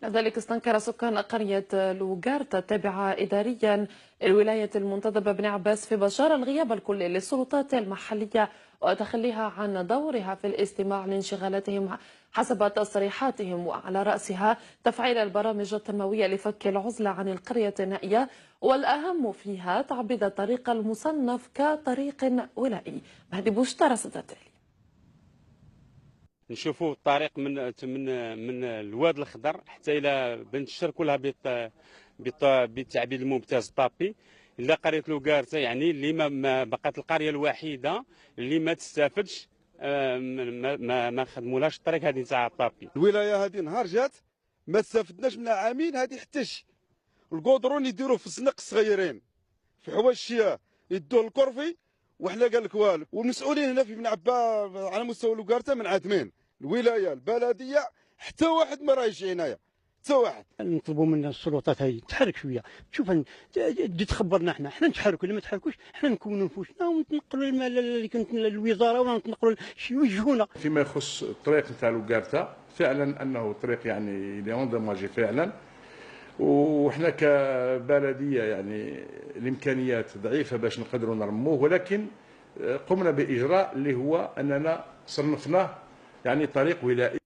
لذلك استنكر سكان قرية لوغارتا التابعة إداريا الولاية المنتدبة بن عباس في بشار الغياب الكلي للسلطات المحلية وتخليها عن دورها في الاستماع لانشغالاتهم حسب تصريحاتهم، وعلى رأسها تفعيل البرامج التنموية لفك العزلة عن القرية النائية، والأهم فيها تعبيد الطريق المصنف كطريق ولائي. مهدي بوشترى التالي. نشوفوا الطريق من الواد الخضر حتى الى بنت الشر كلها بالتعبيد الممتاز طابي. الا قريه لوغارتا يعني اللي ما بقات القريه الوحيده اللي ما تستافدش، ما خدمولهاش الطريق هذه تاع طابي. الولايه هذه نهار جات ما استفدناش منها عامين، هذه حتىش القودرون يديروه في الزنق الصغيرين في حواشيه يدوه الكرفي، وحنا قال لك والو. والمسؤولين هنا في بن عباس على مستوى لوغارتا منعدمين، الولايه البلديه حتى واحد ما رايش عنايه، حتى واحد. نطلبوا من السلطات هذه تحرك شويه، تشوف تجي تخبرنا احنا نتحركوا، اللي ما تحركوش احنا نكونوا نفوسنا ونتنقلوا اللي كنت للوزاره ونتنقلوا يوجهونا. فيما يخص الطريق نتاع لوغارتا فعلا انه طريق يعني ليوندماجي فعلا، وحنا كبلديه يعني الامكانيات ضعيفه باش نقدروا نرموه، ولكن قمنا باجراء اللي هو اننا صنفناه يعني طريق ولائي.